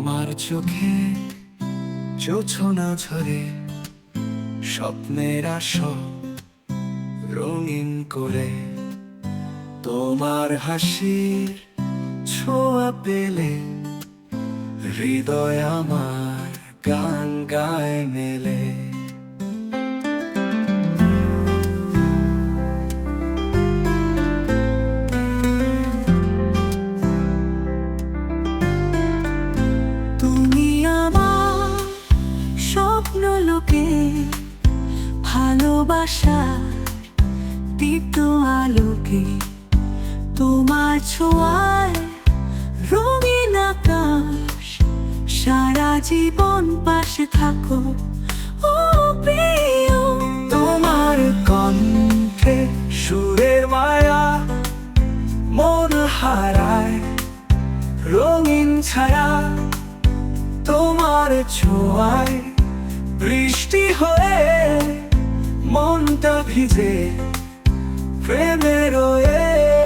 তোমার চোখে জোছনা ঝরে স্বপ্নের আসর রঙিন করে। তোমার হাসির ছোঁয়া পেলে হৃদয় আমার গান গায় মেলে। তুমি আমার স্বপ্ন লোকে ভালোবাসার দীপ্ত আলোকে। তোমার ছোঁয়ায় রঙিন আকাশ, সারা জীবন পাশে থাকো ও প্রিয়। তোমার কণ্ঠে সুরের মায়া মন হারায় রঙিন ছায়া। তোমার ছোঁয়ায় বৃষ্টি হয়ে মনটা ভিজে প্রেমে রয়ে।